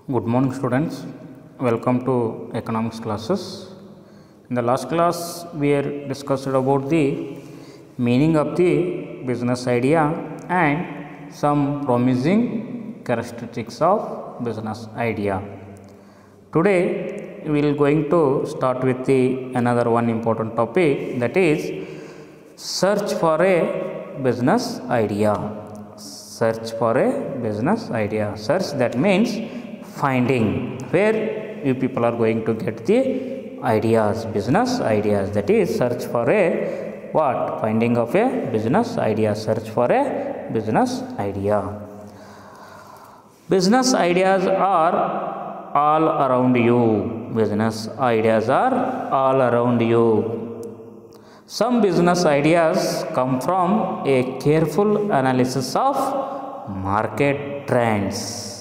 Good morning, students. Welcome to economics classes. In the last class, we had discussed about the meaning of the business idea and some promising characteristics of business idea. Today, we will going to start with the another one important topic, that is search for a business idea. Search for a business idea. Search, that means finding, where you people are going to get the ideas, business ideas. That is search for a what? Finding of a business idea. Search for a business idea. Business ideas are all around you. Business ideas are all around you. Some business ideas come from a careful analysis of market trends.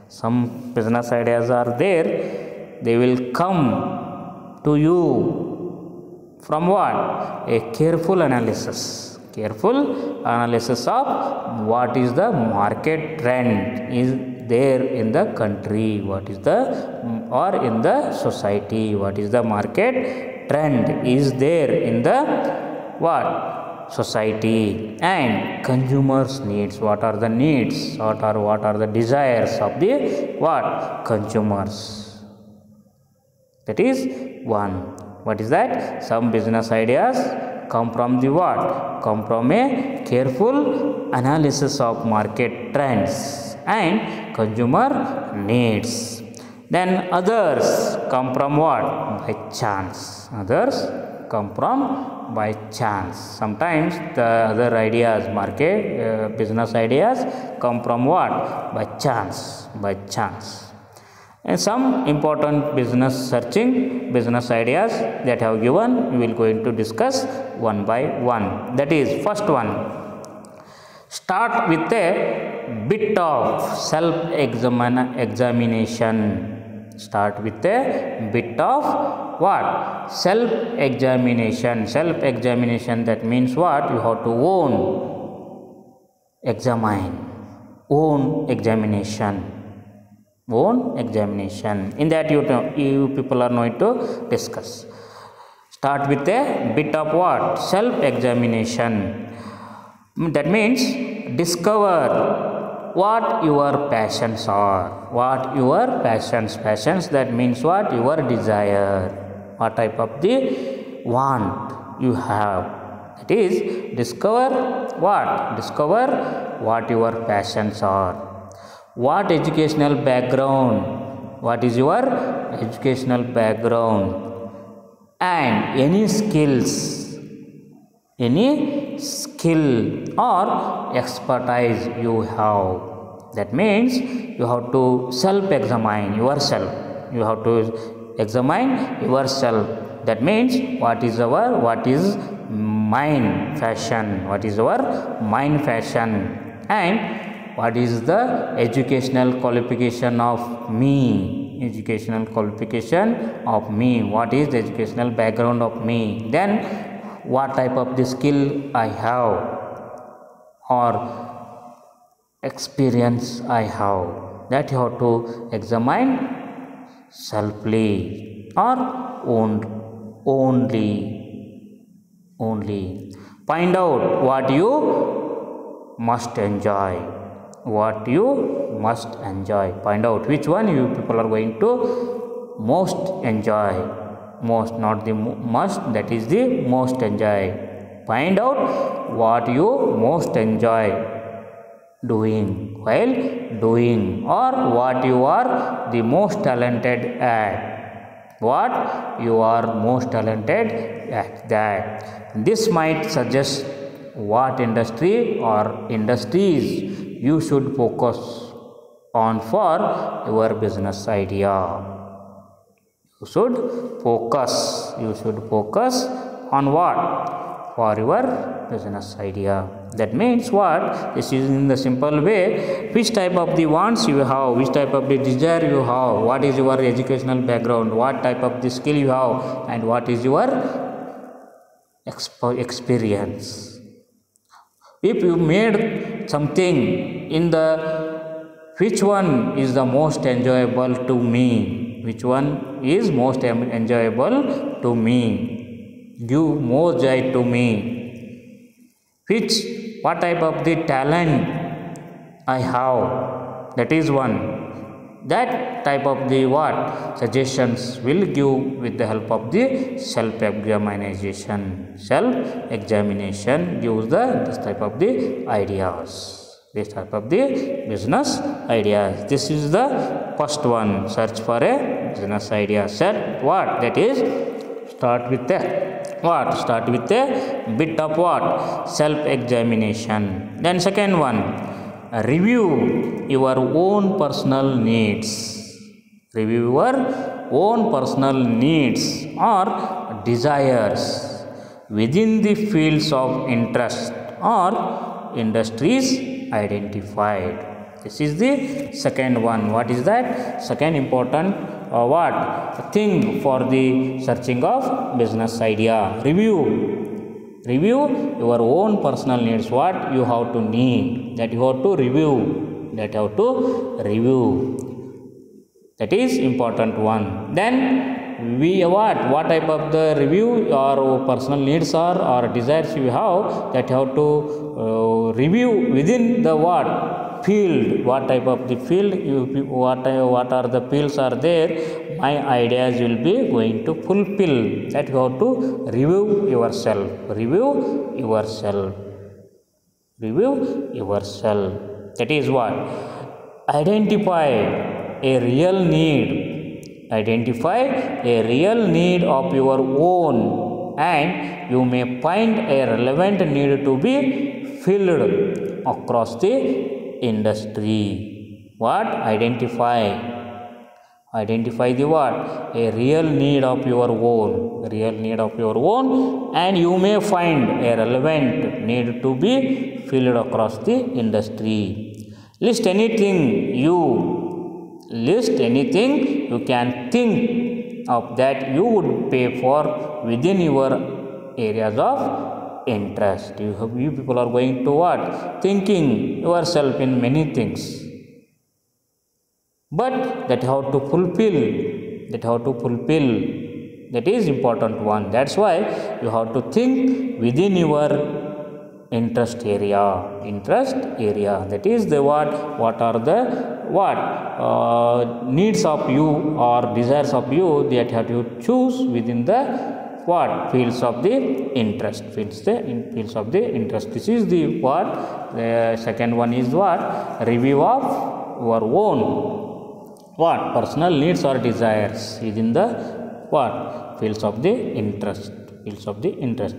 Some business ideas are there, they will come to you from what? A careful analysis. Careful analysis of what is the market trend is there in the country, what is the or in the society, what is the market trend is there in the what? Society, and consumers needs, what are the needs, what are the desires of the what? Consumers. That is one. What is that? Some business ideas come from the what? Come from a careful analysis of market trends and consumer needs. Then others come from what? By chance. Others come from by chance. Sometimes the other ideas, market business ideas, come from what? By chance. By chance. And some important business searching business ideas that have given, we will going to discuss one by one. That is, first one, start with a bit of self examination. Start with a bit of what? Self examination. Self examination, that means what? You have to examine, own examination. Own examination. In that you people are going to discuss. Start with a bit of what? Self examination. That means discover what your passions are. What your passions. Passions, that means what? Your desire. What type of the want you have. That is, discover what? Discover what your passions are. What educational background? What is your educational background? And any skills, any skill or expertise you have. That means you have to self-examine yourself. You have to examine yourself. That means what is mind fashion? What is our mind fashion? And what is the educational qualification of me? Educational qualification of me. What is the educational background of me? Then what type of the skill I have or experience I have. That you have to examine selfly or only. Find out what you must enjoy. What you must enjoy. Find out which one you people are going to most enjoy. Most, not the must, that is the most enjoy. Find out what you most enjoy doing while doing, or what you are the most talented at. What you are most talented at that. This might suggest what industry or industries you should focus on for your business idea. You should focus on what? For your business idea. That means what? This is in the simple way, which type of the wants you have, which type of the desire you have, what is your educational background, what type of the skill you have, and what is your experience. If you made something in the which one is the most enjoyable to me? Which one is most enjoyable to me? Give more joy to me. What type of the talent I have? That is one. That type of the what suggestions will give with the help of the self-examination. Self-examination gives this type of the ideas. This type of the business ideas. This is the first one. Search for a business idea. Set what? That is start with a what? Start with a bit of what? Self-examination. Then second one. Review your own personal needs. Review your own personal needs or desires within the fields of interest or industries identified. This is the second one. What is that? Second important what thing for the searching of business idea. Review your own personal needs. What you have to need, that you have to review. That is important one. Then what type of the review or personal needs or desires you have, that you have to review within the what field. What type of the field what are the fields are there, my ideas will be going to fulfill. That you have to review yourself. That is what? Identify a real need. Identify a real need of your own, and you may find a relevant need to be filled across the industry. What? Identify the what? A real need of your own, and you may find a relevant need to be filled across the industry. List anything you can think of that you would pay for within your areas of interest. You people are going to what? Thinking yourself in many things, but that how to fulfill. That is important one. That's why you have to think within your interest area. That is the what are the needs of you or desires of you, that have to choose within the what fields of the interest. Fields of the interest. This is the what. The second one is what? Review of your own what personal needs or desires within the what fields of the interest.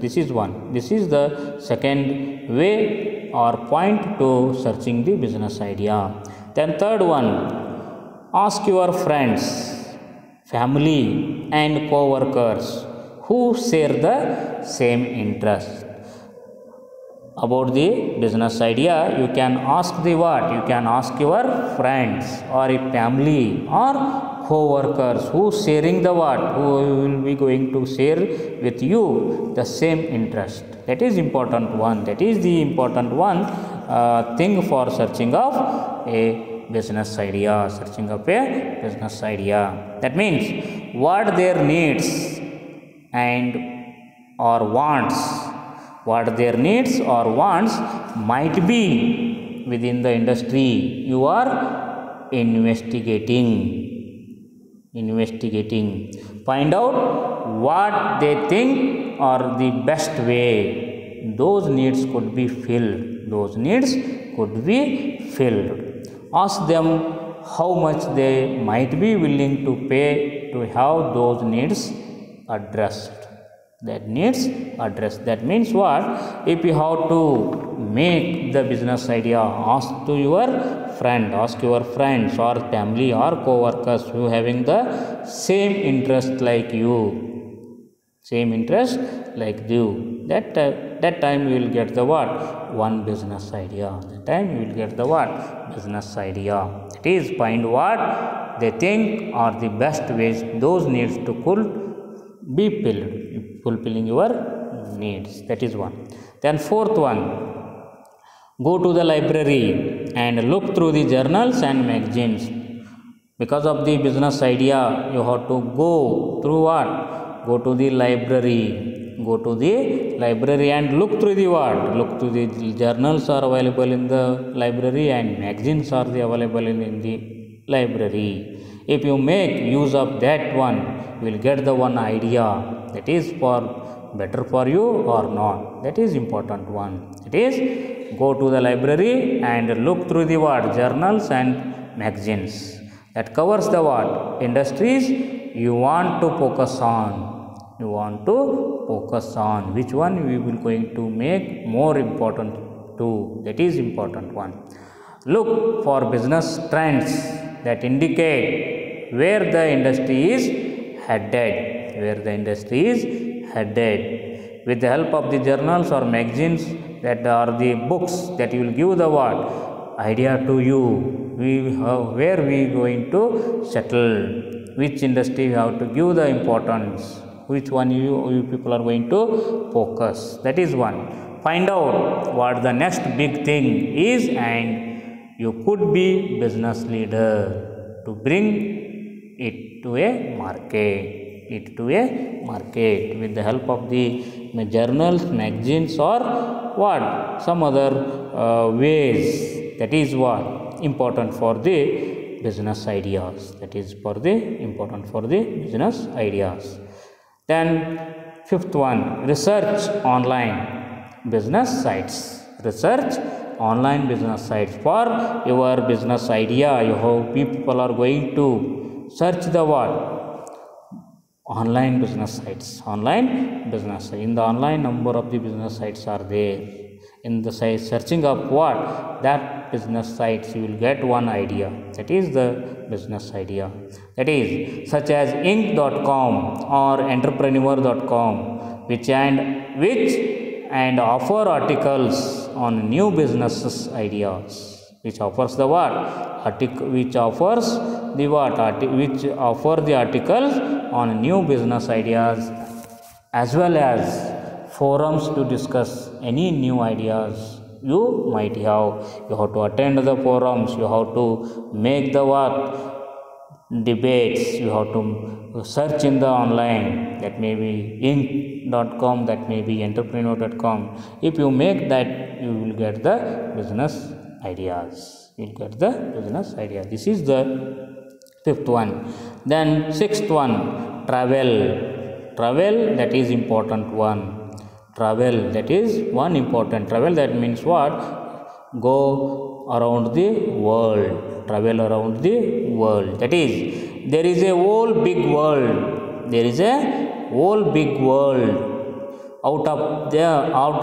This is one. This is the second way or point to searching the business idea. Then third one, ask your friends, family and co-workers who share the same interest about the business idea. You can ask the what? You can ask your friends or a family or co-workers who sharing the what? Who will be going to share with you the same interest. That is important one. That is the important one thing for searching of a business idea. That means what their needs and or wants. What their needs or wants might be within the industry you are investigating. Find out what they think are the best way those needs could be filled. Ask them how much they might be willing to pay to have those needs addressed. That means what? If you have to make the business idea, ask your friends or family or co-workers who having the same interest like you. That time you will get the what? One business idea. It is find what they think are the best ways those needs to could be filled, fulfilling your needs. That is one. Then fourth one, Go to the library and look through the journals and magazines. Because of the business idea, you have to go through what? Go to the library. Go to the library and look through the what? Look through the journals are available in the library and magazines are available in the library. If you make use of that one, you will get the one idea that is for better for you or not. That is important one. It is go to the library and look through the what? Journals and magazines. That covers the what? Industries you want to focus on. You want to focus on which one we will going to make more important too. That is important one. Look for business trends that indicate where the industry is headed. Where the industry is headed. With the help of the journals or magazines, that are the books that will give the what? Idea to you. Where we going to settle, which industry you have to give the importance, which one you people are going to focus. That is one. Find out what the next big thing is and you could be business leader to bring it to a market. With the help of the journals, magazines or what? Some other ways. That is what? Important for the business ideas. That is for the important for the business ideas. Then fifth one, research online business sites. Research online business sites for your business idea. You have people are going to search the what? Online business sites. Online business. In the online, number of the business sites are there. In the site searching of what? That business sites, you will get one idea. That is the business idea. That is such as Inc.com or Entrepreneur.com, which and offer articles on new businesses ideas. Which offers the what? Which offers the what? Which offer the articles on new business ideas, as well as forums to discuss any new ideas you might have. You have to attend the forums. You have to make the what? Debates. You have to search in the online. That may be Inc.com. That may be Entrepreneur.com. If you make that, you will get the business ideas. You will get the business idea. This is the fifth one. Then sixth one, travel. That is important one. Travel, that is one important. Travel, that means what? Go around the world. Travel around the world. That is, there is a whole big world. Out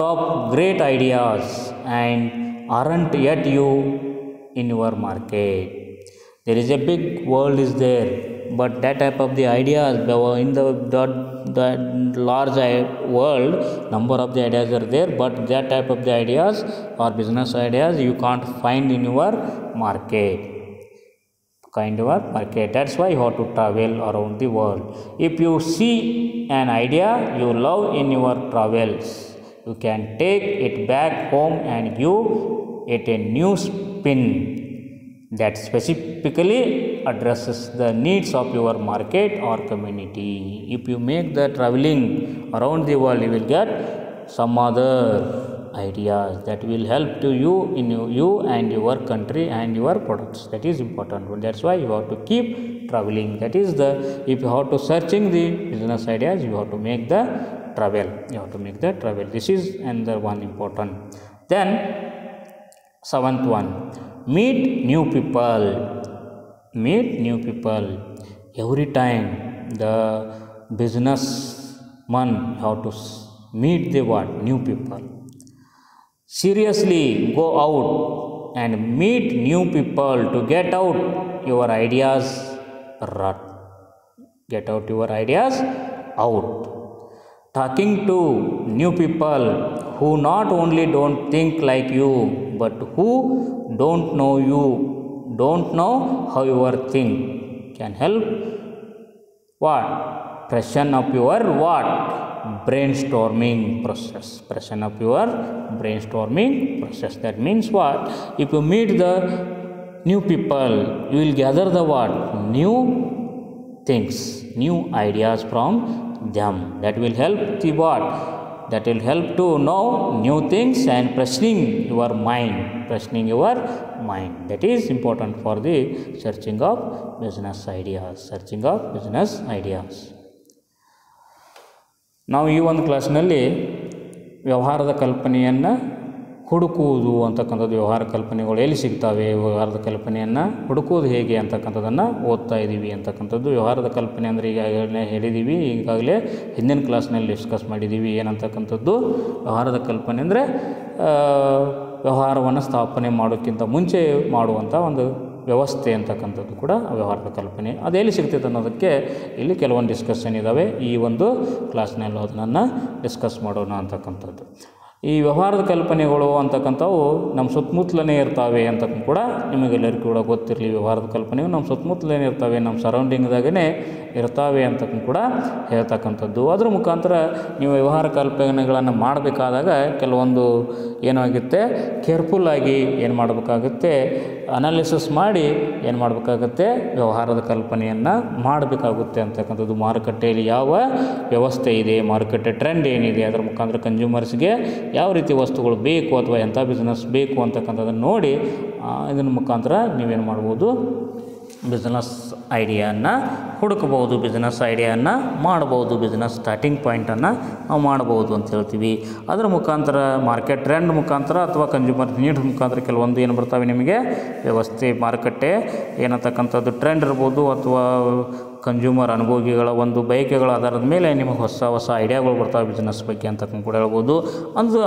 of great ideas and aren't yet you in your market. There is a big world is there, but that type of the ideas in the large world, number of the ideas are there, but that type of the ideas or business ideas you can't find in your market. That's why you have to travel around the world. If you see an idea you love in your travels, you can take it back home and give it a new spin that specifically addresses the needs of your market or community. If you make the traveling around the world, you will get some other ideas that will help to you in you and your country and your products. That is important. That's why you have to keep traveling. That is the, if you have to searching the business ideas, you have to make the travel. This is another one important. Then seventh one, meet new people. Every time the businessman have to meet the what? New people. Seriously go out and meet new people to get out your ideas out. Talking to new people who not only don't think like you, but who don't know how you think, can help what? freshen up your what? Brainstorming process. Freshen up your brainstorming process. That means what? If you meet the new people, you will gather the what? New things, new ideas from them. That will help the what? That will help to know new things and freshening your mind. Freshening your mind. That is important for the searching of business ideas. Searching of business ideas. ನಾವು ಈ ಒಂದು ಕ್ಲಾಸ್ನಲ್ಲಿ ವ್ಯವಹಾರದ ಕಲ್ಪನೆಯನ್ನು ಹುಡುಕುವುದು ಅಂತಕ್ಕಂಥದ್ದು, ವ್ಯವಹಾರ ಕಲ್ಪನೆಗಳು ಎಲ್ಲಿ ಸಿಗ್ತವೆ, ವ್ಯವಹಾರದ ಕಲ್ಪನೆಯನ್ನು ಹುಡುಕುವುದು ಹೇಗೆ ಅಂತಕ್ಕಂಥದ್ದನ್ನು ಓದ್ತಾ ಇದ್ದೀವಿ ಅಂತಕ್ಕಂಥದ್ದು. ವ್ಯವಹಾರದ ಕಲ್ಪನೆ ಅಂದರೆ ಈಗಾಗಲೇ ಹೇಳಿದ್ದೀವಿ, ಈಗಾಗಲೇ ಹಿಂದಿನ ಕ್ಲಾಸ್ನಲ್ಲಿ ಡಿಸ್ಕಸ್ ಮಾಡಿದ್ದೀವಿ. ಏನಂತಕ್ಕಂಥದ್ದು ವ್ಯವಹಾರದ ಕಲ್ಪನೆ ಅಂದರೆ ವ್ಯವಹಾರವನ್ನು ಸ್ಥಾಪನೆ ಮಾಡೋಕ್ಕಿಂತ ಮುಂಚೆ ಮಾಡುವಂಥ ಒಂದು ವ್ಯವಸ್ಥೆ ಅಂತಕ್ಕಂಥದ್ದು ಕೂಡ ವ್ಯವಹಾರದ ಕಲ್ಪನೆ. ಅದೆಲ್ಲಿ ಸಿಗ್ತೈತೆ ಅನ್ನೋದಕ್ಕೆ ಇಲ್ಲಿ ಕೆಲವೊಂದು ಡಿಸ್ಕಷನ್ ಇದ್ದಾವೆ. ಈ ಒಂದು ಕ್ಲಾಸ್ನಲ್ಲಿ ಅದನ್ನು ಡಿಸ್ಕಸ್ ಮಾಡೋಣ ಅಂತಕ್ಕಂಥದ್ದು. ಈ ವ್ಯವಹಾರದ ಕಲ್ಪನೆಗಳು ಅಂತಕ್ಕಂಥವು ನಮ್ಮ ಸುತ್ತಮುತ್ತಲೇ ಇರ್ತಾವೆ ಅಂತ ಕೂಡ ನಿಮಗೆಲ್ಲರಿಗೂ ಕೂಡ ಗೊತ್ತಿರಲಿ. ವ್ಯವಹಾರದ ಕಲ್ಪನೆಗಳು ನಮ್ಮ ಸುತ್ತಮುತ್ತಲೇ ಇರ್ತಾವೆ, ನಮ್ಮ ಸರೌಂಡಿಂಗ್ದಾಗೇ ಇರ್ತಾವೆ ಅಂತ ಕೂಡ ಹೇಳ್ತಕ್ಕಂಥದ್ದು. ಅದರ ಮುಖಾಂತರ ನೀವು ವ್ಯವಹಾರ ಕಲ್ಪನೆಗಳನ್ನು ಮಾಡಬೇಕಾದಾಗ ಕೆಲವೊಂದು ಏನಾಗುತ್ತೆ, ಕೇರ್ಫುಲ್ಲಾಗಿ ಏನು ಮಾಡಬೇಕಾಗುತ್ತೆ, ಅನಾಲಿಸಿಸ್ ಮಾಡಿ ಏನು ಮಾಡಬೇಕಾಗುತ್ತೆ, ವ್ಯವಹಾರದ ಕಲ್ಪನೆಯನ್ನು ಮಾಡಬೇಕಾಗುತ್ತೆ ಅಂತಕ್ಕಂಥದ್ದು. ಮಾರುಕಟ್ಟೆಯಲ್ಲಿ ಯಾವ ವ್ಯವಸ್ಥೆ ಇದೆ, ಮಾರುಕಟ್ಟೆ ಟ್ರೆಂಡ್ ಏನಿದೆ, ಅದರ ಮುಖಾಂತರ ಕನ್ಸ್ಯೂಮರ್ಸ್ಗೆ ಯಾವ ರೀತಿ ವಸ್ತುಗಳು ಬೇಕು ಅಥವಾ ಎಂಥ ಬಿಸ್ನೆಸ್ ಬೇಕು ಅಂತಕ್ಕಂಥದ್ದನ್ನು ನೋಡಿ ಇದರ ಮುಖಾಂತರ ನೀವೇನು ಮಾಡ್ಬೋದು, ಬಿಸ್ನೆಸ್ ಐಡಿಯಾವನ್ನು ಹುಡುಕಬಹುದು, ಬಿಸ್ನೆಸ್ ಐಡಿಯಾವನ್ನು ಮಾಡ್ಬೋದು, ಬಿಸ್ನೆಸ್ ಸ್ಟಾರ್ಟಿಂಗ್ ಪಾಯಿಂಟನ್ನು ನಾವು ಮಾಡ್ಬೋದು ಅಂತ ಹೇಳ್ತೀವಿ. ಅದರ ಮುಖಾಂತರ ಮಾರ್ಕೆಟ್ ಟ್ರೆಂಡ್ ಮುಖಾಂತರ ಅಥವಾ ಕನ್ಸ್ಯೂಮರ್ ನೀಡ್ಸ್ ಮುಖಾಂತರ ಕೆಲವೊಂದು ಏನು ಬರ್ತಾವೆ ನಿಮಗೆ, ವ್ಯವಸ್ಥೆ ಮಾರುಕಟ್ಟೆ ಏನಂತಕ್ಕಂಥದ್ದು ಟ್ರೆಂಡ್ ಇರ್ಬೋದು ಅಥವಾ ಕನ್ಸ್ಯೂಮರ್ ಅನುಭೋಗಿಗಳ ಒಂದು ಬಯಕೆಗಳ ಆಧಾರದ ಮೇಲೆ ನಿಮಗೆ ಹೊಸ ಹೊಸ ಐಡಿಯಾಗಳು ಬರ್ತಾವೆ ಬಿಸ್ನೆಸ್ ಬಗ್ಗೆ ಅಂತ ಕೂಡ ಹೇಳ್ಬೋದು.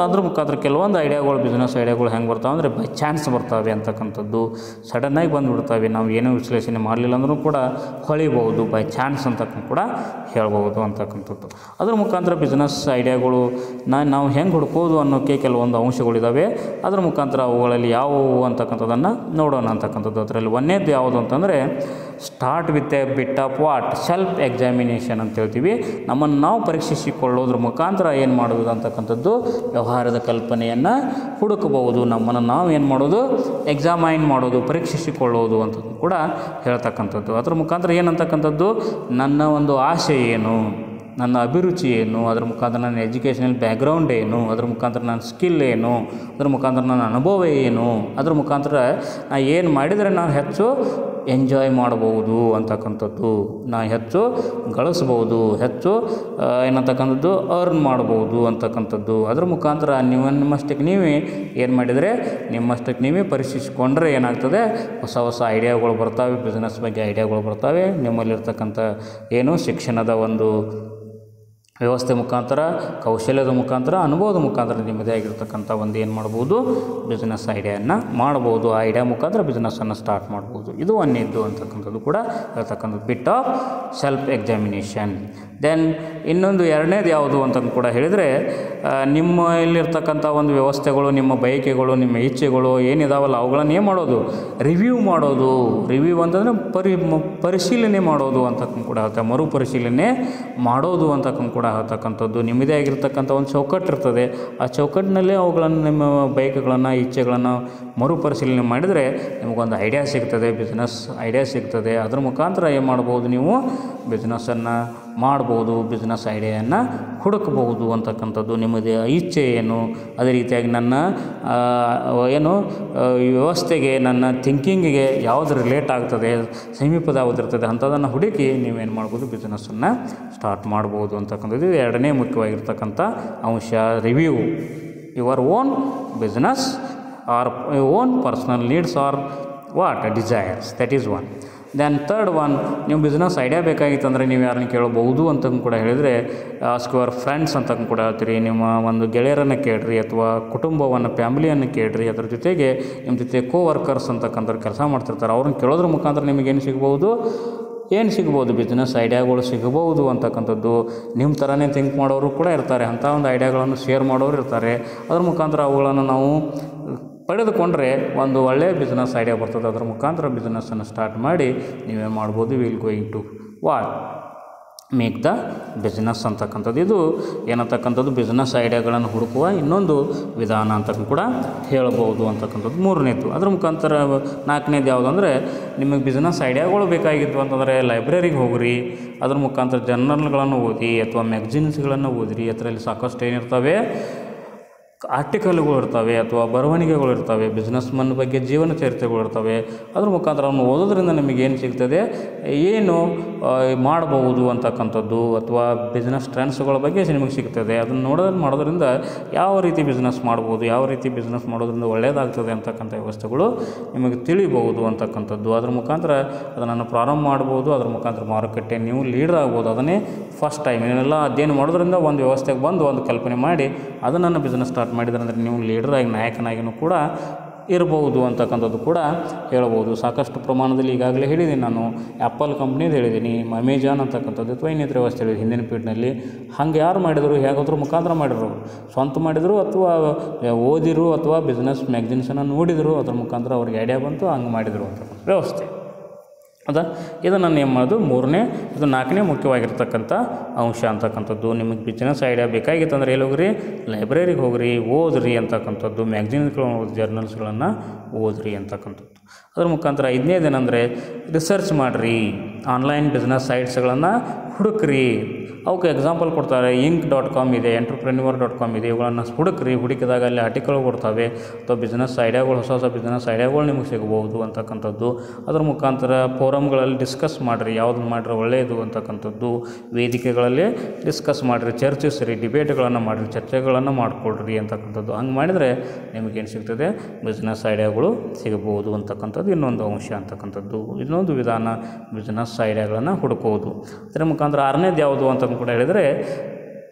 ಅದ್ರ ಮುಖಾಂತರ ಕೆಲವೊಂದು ಐಡಿಯಾಗಳು, ಬಿಸ್ನೆಸ್ ಐಡಿಯಾಗಳು ಹೆಂಗೆ ಬರ್ತಾವೆ ಅಂದರೆ ಬೈ ಚಾನ್ಸ್ ಬರ್ತಾವೆ ಅಂತಕ್ಕಂಥದ್ದು. ಸಡನ್ನಾಗಿ ಬಂದುಬಿಡ್ತಾವೆ, ನಾವು ಏನೂ ವಿಶ್ಲೇಷಣೆ ಮಾಡಲಿಲ್ಲ ಅಂದರೂ ಕೂಡ ಹೊಳಿಬಹುದು, ಬೈ ಚಾನ್ಸ್ ಅಂತ ಕೂಡ ಹೇಳ್ಬೋದು ಅಂತಕ್ಕಂಥದ್ದು. ಅದ್ರ ಮುಖಾಂತರ ಬಿಸ್ನೆಸ್ ಐಡಿಯಾಗಳು ನಾವು ಹೆಂಗೆ ಹುಡ್ಕೋದು ಅನ್ನೋಕ್ಕೆ ಕೆಲವೊಂದು ಅಂಶಗಳಿದ್ದಾವೆ. ಅದ್ರ ಮುಖಾಂತರ ಅವುಗಳಲ್ಲಿ ಯಾವುವು ಅಂತಕ್ಕಂಥದ್ದನ್ನು ನೋಡೋಣ ಅಂತಕ್ಕಂಥದ್ದು. ಅದರಲ್ಲಿ ಒಂದೇದು ಯಾವುದು ಅಂತಂದರೆ start with A bit of what, self examination ಅಂತ ಹೇಳ್ತೀವಿ. ನಮ್ಮನ್ನು ನಾವು ಪರೀಕ್ಷಿಸಿಕೊಳ್ಳೋದ್ರ ಮುಖಾಂತರ ಏನು ಮಾಡೋದು ಅಂತಕ್ಕಂಥದ್ದು, ವ್ಯವಹಾರದ ಕಲ್ಪನೆಯನ್ನು ಹುಡುಕಬಹುದು. ನಮ್ಮನ್ನು ನಾವು ಏನು ಮಾಡೋದು, ಎಕ್ಸಾಮೈನ್ ಮಾಡೋದು, ಪರೀಕ್ಷಿಸಿಕೊಳ್ಳೋದು ಅಂತ ಕೂಡ ಹೇಳ್ತಕ್ಕಂಥದ್ದು. ಅದರ ಮುಖಾಂತರ ಏನಂತಕ್ಕಂಥದ್ದು, ನನ್ನ ಒಂದು ಆಸೆ ಏನು, ನನ್ನ ಅಭಿರುಚಿ ಏನು, ಅದರ ಮುಖಾಂತರ ನನ್ನ ಎಜುಕೇಷನಲ್ ಬ್ಯಾಕ್ಗ್ರೌಂಡ್ ಏನು, ಅದರ ಮುಖಾಂತರ ನನ್ನ ಸ್ಕಿಲ್ ಏನು, ಅದರ ಮುಖಾಂತರ ನನ್ನ ಅನುಭವ ಏನು, ಅದರ ಮುಖಾಂತರ ನಾನು ಏನು ಮಾಡಿದರೆ ನಾನು ಹೆಚ್ಚು ಎಂಜಾಯ್ ಮಾಡ್ಬೋದು ಅಂತಕ್ಕಂಥದ್ದು, ನಾನು ಹೆಚ್ಚು ಗಳಿಸ್ಬೋದು, ಹೆಚ್ಚು ಏನಂತಕ್ಕಂಥದ್ದು ಅರ್ನ್ ಮಾಡ್ಬೋದು ಅಂತಕ್ಕಂಥದ್ದು. ಅದರ ಮುಖಾಂತರ ನಿಮ್ಮಷ್ಟಕ್ಕೆ ನೀವೇ ಏನು ಮಾಡಿದರೆ, ನಿಮ್ಮಷ್ಟಕ್ಕೆ ನೀವೇ ಪರೀಕ್ಷಿಸಿಕೊಂಡ್ರೆ ಏನಾಗ್ತದೆ, ಹೊಸ ಹೊಸ ಐಡಿಯಾಗಳು ಬರ್ತಾವೆ, ಬಿಸ್ನೆಸ್ ಬಗ್ಗೆ ಐಡಿಯಾಗಳು ಬರ್ತಾವೆ. ನಿಮ್ಮಲ್ಲಿರ್ತಕ್ಕಂಥ ಏನು ಶಿಕ್ಷಣದ ಒಂದು ವ್ಯವಸ್ಥೆ ಮುಖಾಂತರ, ಕೌಶಲ್ಯದ ಮುಖಾಂತರ, ಅನುಭವದ ಮುಖಾಂತರ ನಿಮ್ಮದೇ ಆಗಿರ್ತಕ್ಕಂಥ ಒಂದು ಏನು ಮಾಡ್ಬೋದು, ಬಿಸ್ನೆಸ್ ಐಡಿಯಾವನ್ನು ಮಾಡ್ಬೋದು. ಆ ಐಡಿಯಾ ಮುಖಾಂತರ ಬಿಸ್ನೆಸ್ಸನ್ನು ಸ್ಟಾರ್ಟ್ ಮಾಡ್ಬೋದು. ಇದು ಒಂದೇದ್ದು ಅಂತಕ್ಕಂಥದ್ದು ಕೂಡ ಹೇಳ್ತಕ್ಕಂಥದ್ದು, bit of self examination. Then ಇನ್ನೊಂದು ಎರಡನೇದು ಯಾವುದು ಅಂತ ಕೂಡ ಹೇಳಿದರೆ, ನಿಮ್ಮಲ್ಲಿರ್ತಕ್ಕಂಥ ಒಂದು ವ್ಯವಸ್ಥೆಗಳು, ನಿಮ್ಮ ಬಯಕೆಗಳು, ನಿಮ್ಮ ಇಚ್ಛೆಗಳು ಏನಿದಾವಲ್ಲ ಅವುಗಳನ್ನು ಏನು ಮಾಡೋದು, ರಿವ್ಯೂ ಮಾಡೋದು. ರಿವ್ಯೂ ಅಂತಂದರೆ ಪರಿಶೀಲನೆ ಮಾಡೋದು ಅಂತ ಕೂಡ ಹೇಳ್ತಾರೆ, ಮರುಪರಿಶೀಲನೆ ಮಾಡೋದು ಅಂತ ಕೂಡ ಹೇಳ್ತಕ್ಕಂಥದ್ದು. ನಿಮ್ಮದೇ ಆಗಿರ್ತಕ್ಕಂಥ ಒಂದು ಚೌಕಟ್ಟು ಇರ್ತದೆ, ಆ ಚೌಕಟ್ಟಿನಲ್ಲಿ ಅವುಗಳನ್ನು, ನಿಮ್ಮ ಬಯಕೆಗಳನ್ನು, ಇಚ್ಛೆಗಳನ್ನು ಮರುಪರಿಶೀಲನೆ ಮಾಡಿದರೆ ನಿಮಗೊಂದು ಐಡಿಯಾ ಸಿಗ್ತದೆ, ಬಿಸ್ನೆಸ್ ಐಡಿಯಾ ಸಿಗ್ತದೆ. ಅದರ ಮುಖಾಂತರ ಏನು ಮಾಡ್ಬೋದು, ನೀವು ಬಿಸ್ನೆಸ್ಸನ್ನು ಮಾಡ್ಬೋದು, ಬಿಸ್ನೆಸ್ ಐಡಿಯಾಯನ್ನು ಹುಡುಕಬಹುದು ಅಂತಕ್ಕಂಥದ್ದು. ನಿಮ್ಮದೇ ಇಚ್ಛೆ ಏನು, ಅದೇ ರೀತಿಯಾಗಿ ನನ್ನ ಏನು ಈ ವ್ಯವಸ್ಥೆಗೆ, ನನ್ನ ಥಿಂಕಿಂಗಿಗೆ ಯಾವುದು ರಿಲೇಟ್ ಆಗ್ತದೆ, ಸಮೀಪದ ಯಾವುದಿರ್ತದೆ ಅಂಥದ್ದನ್ನು ಹುಡುಕಿ ನೀವೇನು ಮಾಡ್ಬೋದು, ಬಿಸ್ನೆಸ್ಸನ್ನು ಸ್ಟಾರ್ಟ್ ಮಾಡ್ಬೋದು ಅಂತಕ್ಕಂಥದ್ದು. ಇದು ಎರಡನೇ ಮುಖ್ಯವಾಗಿರ್ತಕ್ಕಂಥ ಅಂಶ, review your own business or own personal needs or what desires. That is one. Then third one, ನೀವು ಬಿಸ್ನೆಸ್ ಐಡಿಯಾ ಬೇಕಾಗಿತ್ತು ಅಂದರೆ ನೀವು ಯಾರನ್ನ ಕೇಳಬಹುದು ಅಂತ ಕೂಡ ಹೇಳಿದರೆ, ಆಸ್ಕ್ ಯುವರ್ ಫ್ರೆಂಡ್ಸ್ ಅಂತ ಕೂಡ ಹೇಳ್ತೀರಿ. ನಿಮ್ಮ ಒಂದು ಗೆಳೆಯರನ್ನು ಕೇಳಿರಿ ಅಥವಾ ಕುಟುಂಬವನ್ನು, ಫ್ಯಾಮಿಲಿಯನ್ನು ಕೇಳಿರಿ. ಅದ್ರ ಜೊತೆಗೆ ನಿಮ್ಮ ಜೊತೆ ಕೋವರ್ಕರ್ಸ್ ಅಂತಕ್ಕಂಥ ಕೆಲಸ ಮಾಡ್ತಿರ್ತಾರೆ, ಅವ್ರನ್ನ ಕೇಳೋದ್ರ ಮುಖಾಂತರ ನಿಮಗೇನು ಸಿಗ್ಬೋದು, ಬಿಸ್ನೆಸ್ ಐಡಿಯಾಗಳು ಸಿಗಬಹುದು ಅಂತಕ್ಕಂಥದ್ದು. ನಿಮ್ಮ ಥರನೇ ಥಿಂಕ್ ಮಾಡೋರು ಕೂಡ ಇರ್ತಾರೆ, ಅಂಥ ಒಂದು ಐಡಿಯಾಗಳನ್ನು ಶೇರ್ ಮಾಡೋರು ಇರ್ತಾರೆ. ಅದ್ರ ಮುಖಾಂತರ ಅವುಗಳನ್ನು ನಾವು ಪಡೆದುಕೊಂಡ್ರೆ ಒಂದು ಒಳ್ಳೆಯ ಬಿಸ್ನೆಸ್ ಐಡಿಯಾ ಬರ್ತದೆ. ಅದರ ಮುಖಾಂತರ ಬಿಸ್ನೆಸ್ಸನ್ನು ಸ್ಟಾರ್ಟ್ ಮಾಡಿ ನೀವೇನು ಮಾಡ್ಬೋದು, will going to what make the business ಅಂತಕ್ಕಂಥದ್ದು. ಇದು ಏನಂತಕ್ಕಂಥದ್ದು ಬಿಸ್ನೆಸ್ ಐಡಿಯಾಗಳನ್ನು ಹುಡುಕುವ ಇನ್ನೊಂದು ವಿಧಾನ ಅಂತ ಕೂಡ ಹೇಳ್ಬೋದು ಅಂತಕ್ಕಂಥದ್ದು ಮೂರನೇದು. ಅದ್ರ ಮುಖಾಂತರ ನಾಲ್ಕನೇದು ಯಾವುದು ಅಂದರೆ ನಿಮಗೆ ಬಿಸ್ನೆಸ್ ಐಡಿಯಾಗಳು ಬೇಕಾಗಿತ್ತು ಅಂತಂದರೆ ಲೈಬ್ರರಿಗೆ ಹೋಗ್ರಿ, ಅದ್ರ ಮುಖಾಂತರ ಜರ್ನಲ್ಗಳನ್ನು ಓದಿ ಅಥವಾ ಮ್ಯಾಗ್ಝಿನ್ಸ್ಗಳನ್ನು ಓದಿರಿ. ಅದರಲ್ಲಿ ಸಾಕಷ್ಟು ಏನಿರ್ತವೆ ಆರ್ಟಿಕಲ್ಗಳು ಇರ್ತವೆ ಅಥವಾ ಬರವಣಿಗೆಗಳು ಇರ್ತವೆ, ಬಿಸ್ನೆಸ್ ಮನ್ ಬಗ್ಗೆ ಜೀವನ ಚರಿತ್ರೆಗಳು ಇರ್ತವೆ. ಅದ್ರ ಮುಖಾಂತರ ಅವನು ಓದೋದ್ರಿಂದ ನಿಮಗೇನು ಸಿಗ್ತದೆ, ಏನು ಮಾಡಬಹುದು ಅಂತಕ್ಕಂಥದ್ದು ಅಥವಾ ಬಿಸ್ನೆಸ್ ಟ್ರೆಂಡ್ಸ್ಗಳ ಬಗ್ಗೆ ನಿಮಗೆ ಸಿಗ್ತದೆ. ಅದನ್ನು ಮಾಡೋದ್ರಿಂದ ಯಾವ ರೀತಿ ಬಿಸ್ನೆಸ್ ಮಾಡ್ಬೋದು, ಯಾವ ರೀತಿ ಬಿಸ್ನೆಸ್ ಮಾಡೋದ್ರಿಂದ ಒಳ್ಳೆಯದಾಗ್ತದೆ ಅಂತಕ್ಕಂಥ ವ್ಯವಸ್ಥೆಗಳು ನಿಮಗೆ ತಿಳಿಬಹುದು ಅಂತಕ್ಕಂಥದ್ದು. ಅದ್ರ ಮುಖಾಂತರ ಅದನ್ನು ಪ್ರಾರಂಭ ಮಾಡ್ಬೋದು. ಅದ್ರ ಮುಖಾಂತರ ಮಾರುಕಟ್ಟೆ ನೀವು ಲೀಡರ್ ಆಗ್ಬೋದು. ಅದನ್ನೇ ಫಸ್ಟ್ ಟೈಮ್ ಏನೆಲ್ಲ ಅಧ್ಯಯನ ಮಾಡೋದ್ರಿಂದ ಒಂದು ವ್ಯವಸ್ಥೆಗೆ ಬಂದು ಒಂದು ಕಲ್ಪನೆ ಮಾಡಿ ಅದನ್ನು ಬಿಸ್ನೆಸ್ ಸ್ಟಾರ್ಟ್ ಮಾಡಿದ್ರೆ ಅಂದರೆ ನೀವು ಲೀಡರಾಗಿ ನಾಯಕನಾಗಿಯೂ ಕೂಡ ಇರ್ಬೋದು ಅಂತಕ್ಕಂಥದ್ದು ಕೂಡ ಹೇಳ್ಬೋದು. ಸಾಕಷ್ಟು ಪ್ರಮಾಣದಲ್ಲಿ ಈಗಾಗಲೇ ಹೇಳಿದ್ದೀನಿ ನಾನು, ಆ್ಯಪಲ್ ಕಂಪ್ನಿದು ಹೇಳಿದ್ದೀನಿ, ಅಮೆಜಾನ್ ಅಂತಕ್ಕಂಥದ್ದು ಅಥವಾ ಇನ್ನಿತರ ವ್ಯವಸ್ಥೆ ಹೇಳಿದೆ ಹಿಂದಿನ ಪೀಠನಲ್ಲಿ. ಹಾಗೆ ಯಾರು ಮಾಡಿದರು, ಹೇಗಾದ್ರೂ ಮುಖಾಂತರ ಮಾಡಿದರು, ಸ್ವಂತ ಮಾಡಿದರು ಅಥವಾ ಓದಿರು ಅಥವಾ ಬಿಸ್ನೆಸ್ ಮ್ಯಾಗ್ಝಿನ್ಸನ್ನು ನೋಡಿದರು, ಅದ್ರ ಮುಖಾಂತರ ಅವ್ರಿಗೆ ಐಡಿಯಾ ಬಂತು, ಹಂಗೆ ಮಾಡಿದರು ಅಂತಕ್ಕಂಥ ವ್ಯವಸ್ಥೆ ಅದ. ಇದನ್ನು ಏನು ಮಾಡೋದು ಮೂರನೇ, ಇದು ನಾಲ್ಕನೇ ಮುಖ್ಯವಾಗಿರ್ತಕ್ಕಂಥ ಅಂಶ ಅಂತಕ್ಕಂಥದ್ದು. ನಿಮಗೆ ಬಿಸ್ನೆಸ್ ಐಡಿಯಾ ಬೇಕಾಗಿತ್ತು ಅಂದರೆ ಎಲ್ಲಿ ಹೋಗ್ರಿ, ಲೈಬ್ರರಿಗೆ ಹೋಗ್ರಿ, ಓದ್ರಿ ಅಂತಕ್ಕಂಥದ್ದು, ಮ್ಯಾಗ್ಝಿನ್ಸ್ಗಳನ್ನು ಓದಿ, ಜರ್ನಲ್ಸ್ಗಳನ್ನು ಓದ್ರಿ ಅಂತಕ್ಕಂಥದ್ದು. ಅದ್ರ ಮುಖಾಂತರ ಐದನೇದೇನೆಂದರೆ ರಿಸರ್ಚ್ ಮಾಡಿರಿ, ಆನ್ಲೈನ್ ಬಿಸ್ನೆಸ್ ಸೈಟ್ಸ್ಗಳನ್ನು ಹುಡುಕ್ರಿ. ಅವಕ್ಕೆ ಎಕ್ಸಾಂಪಲ್ ಕೊಡ್ತಾರೆ, Inc.com ಇದೆ, Entrepreneur.com ಇದೆ. ಇವುಗಳನ್ನು ಹುಡುಕ್ರಿ. ಹುಡುಕಿದಾಗ ಅಲ್ಲಿ ಆರ್ಟಿಕಲ್ ಕೊಡ್ತವೆ ಅಥವಾ ಬಿಸ್ನೆಸ್ ಐಡಿಯಾಗಳು, ಹೊಸ ಹೊಸ ಬಿಸ್ನೆಸ್ ಐಡಿಯಾಗಳು ನಿಮಗೆ ಸಿಗಬಹುದು ಅಂತಕ್ಕಂಥದ್ದು. ಅದ್ರ ಮುಖಾಂತರ ಫೋರಮ್ಗಳಲ್ಲಿ ಡಿಸ್ಕಸ್ ಮಾಡಿರಿ, ಯಾವುದನ್ನು ಮಾಡಿದ್ರೆ ಒಳ್ಳೆಯದು ಅಂತಕ್ಕಂಥದ್ದು. ವೇದಿಕೆಗಳಲ್ಲಿ ಡಿಸ್ಕಸ್ ಮಾಡಿರಿ, ಚರ್ಚಿಸ್ರಿ, ಡಿಬೇಟ್ಗಳನ್ನು ಮಾಡಿರಿ, ಚರ್ಚೆಗಳನ್ನು ಮಾಡಿಕೊಡ್ರಿ ಅಂತಕ್ಕಂಥದ್ದು. ಹಂಗೆ ಮಾಡಿದರೆ ನಿಮಗೇನು ಸಿಗ್ತದೆ, ಬಿಸ್ನೆಸ್ ಐಡಿಯಾಗಳು ಸಿಗಬಹುದು ಅಂತಕ್ಕಂಥದ್ದು ಇನ್ನೊಂದು ಅಂಶ ಅಂತಕ್ಕಂಥದ್ದು. ಇನ್ನೊಂದು ವಿಧಾನ ಬಿಸ್ನೆಸ್ ಐಡಿಯಾಗಳನ್ನು ಹುಡುಕೋದು. ಅದರ ಮುಖಾಂತರ ಆರನೇದು ಯಾವುದು ಅಂತ ಕೂಡ ಹೇಳಿದರೆ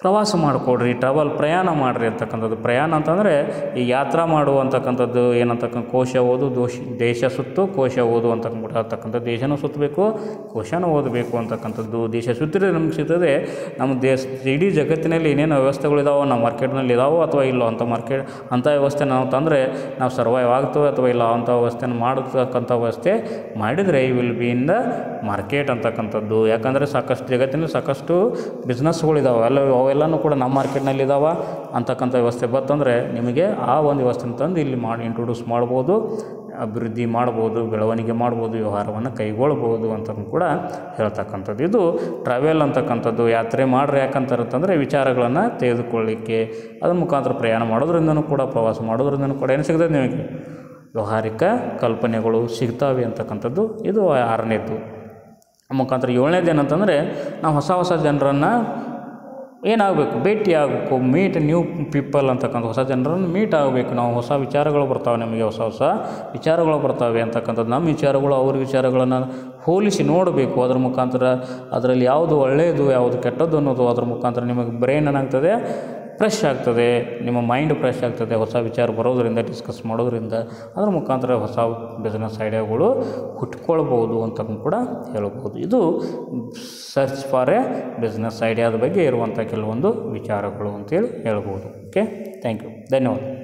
ಪ್ರವಾಸ ಮಾಡಿಕೊಡ್ರಿ, ಪ್ರಯಾಣ ಮಾಡಿರಿ ಅಂತಕ್ಕಂಥದ್ದು. ಪ್ರಯಾಣ ಅಂತಂದರೆ ಈ ಯಾತ್ರಾ ಮಾಡುವಂತಕ್ಕಂಥದ್ದು ಏನಂತಕ್ಕಂಥ ಕೋಶ ಓದು, ದೇಶ ಸುತ್ತು ಕೋಶ ಓದು ಅಂತಕ್ಕಂಥದ್ದು. ದೇಶನೂ ಸುತ್ತಬೇಕು, ಕೋಶನೂ ಓದಬೇಕು ಅಂತಕ್ಕಂಥದ್ದು. ದೇಶ ಸುತ್ತಿದ್ರೆ ನಮ್ಗೆ ಸಿಗ್ತದೆ ನಮ್ಮ ಇಡೀ ಜಗತ್ತಿನಲ್ಲಿ ಏನೇನು ವ್ಯವಸ್ಥೆಗಳಿದಾವೋ ನಮ್ಮ ಮಾರ್ಕೆಟ್ನಲ್ಲಿ ಇದಾವೋ ಅಥವಾ ಇಲ್ಲೋ ಅಂಥ ವ್ಯವಸ್ಥೆ ನಾವು ತಂದರೆ ನಾವು ಸರ್ವೈವ್ ಆಗ್ತೇವೆ ಅಥವಾ ಇಲ್ಲ ಅಂಥ ವ್ಯವಸ್ಥೆನ ಮಾಡತಕ್ಕಂಥ ವ್ಯವಸ್ಥೆ ಮಾಡಿದರೆ ಈ will be in the market ಅಂತಕ್ಕಂಥದ್ದು. ಯಾಕಂದರೆ ಸಾಕಷ್ಟು ಜಗತ್ತಿನಲ್ಲಿ ಸಾಕಷ್ಟು ಬಿಸ್ನೆಸ್ಗಳಿದಾವೆ, ಅವೆಲ್ಲನೂ ಕೂಡ ನಮ್ಮ ಮಾರ್ಕೆಟ್ನಲ್ಲಿ ಇದ್ದಾವೆ ಅಂತಕ್ಕಂಥ ವ್ಯವಸ್ಥೆ ಬರ್ತಂದರೆ ನಿಮಗೆ ಆ ಒಂದು ವ್ಯವಸ್ಥೆನ ತಂದು ಇಲ್ಲಿ ಇಂಟ್ರೊಡ್ಯೂಸ್ ಮಾಡ್ಬೋದು, ಅಭಿವೃದ್ಧಿ ಮಾಡ್ಬೋದು, ಬೆಳವಣಿಗೆ ಮಾಡ್ಬೋದು, ವ್ಯವಹಾರವನ್ನು ಕೈಗೊಳ್ಬೋದು ಅಂತ ಕೂಡ ಹೇಳ್ತಕ್ಕಂಥದ್ದು. ಇದು ಟ್ರಾವೆಲ್ ಅಂತಕ್ಕಂಥದ್ದು. ಯಾತ್ರೆ ಮಾಡ್ರಿ ಯಾಕಂತಂದರೆ ವಿಚಾರಗಳನ್ನು ತೆಗೆದುಕೊಳ್ಳಿಕ್ಕೆ, ಅದ್ರ ಮುಖಾಂತರ ಪ್ರಯಾಣ ಮಾಡೋದ್ರಿಂದನೂ ಕೂಡ, ಪ್ರವಾಸ ಮಾಡೋದ್ರಿಂದನೂ ಕೂಡ ಏನು ಸಿಗ್ತದೆ ನಿಮಗೆ, ವ್ಯವಹಾರಿಕ ಕಲ್ಪನೆಗಳು ಸಿಗ್ತಾವೆ ಅಂತಕ್ಕಂಥದ್ದು. ಇದು ಆರನೇದು. ಮುಖಾಂತರ ಏಳನೇದು ಏನಂತಂದರೆ ನಾವು ಹೊಸ ಜನರನ್ನು ಏನಾಗಬೇಕು, ಭೇಟಿ ಆಗಬೇಕು, ಮೀಟ್ ನ್ಯೂ ಪೀಪಲ್ ಅಂತಕ್ಕಂಥ. ಹೊಸ ಜನರನ್ನು ಮೀಟ್ ಆಗಬೇಕು ನಾವು. ಹೊಸ ವಿಚಾರಗಳು ಬರ್ತಾವೆ, ನಮಗೆ ಹೊಸ ವಿಚಾರಗಳು ಬರ್ತಾವೆ ಅಂತಕ್ಕಂಥದ್ದು. ನಮ್ಮ ವಿಚಾರಗಳು ಅವ್ರ ವಿಚಾರಗಳನ್ನು ಹೋಲಿಸಿ ನೋಡಬೇಕು. ಅದ್ರ ಮುಖಾಂತರ ಅದರಲ್ಲಿ ಯಾವುದು ಒಳ್ಳೆಯದು ಯಾವುದು ಕೆಟ್ಟದ್ದು ಅನ್ನೋದು ಅದ್ರ ಮುಖಾಂತರ ನಿಮಗೆ ಬ್ರೈನ್ ಏನಾಗ್ತದೆ, ಫ್ರೆಶ್ ಆಗ್ತದೆ, ನಿಮ್ಮ ಮೈಂಡ್ ಫ್ರೆಶ್ ಆಗ್ತದೆ. ಹೊಸ ವಿಚಾರ ಬರೋದರಿಂದ, ಡಿಸ್ಕಸ್ ಮಾಡೋದ್ರಿಂದ ಅದ್ರ ಮುಖಾಂತರ ಹೊಸ ಬಿಸ್ನೆಸ್ ಐಡಿಯಾಗಳು ಹುಟ್ಕೊಳ್ಬೋದು ಅಂತ ಕೂಡ ಹೇಳ್ಬೋದು. ಇದು ಸರ್ಚ್ ಫಾರ್ ಎ ಬಿಸ್ನೆಸ್ ಐಡಿಯಾದ ಬಗ್ಗೆ ಇರುವಂಥ ಕೆಲವೊಂದು ವಿಚಾರಗಳು ಅಂತೇಳಿ ಹೇಳ್ಬೋದು. ಓಕೆ, ಥ್ಯಾಂಕ್ ಯು, ಧನ್ಯವಾದ.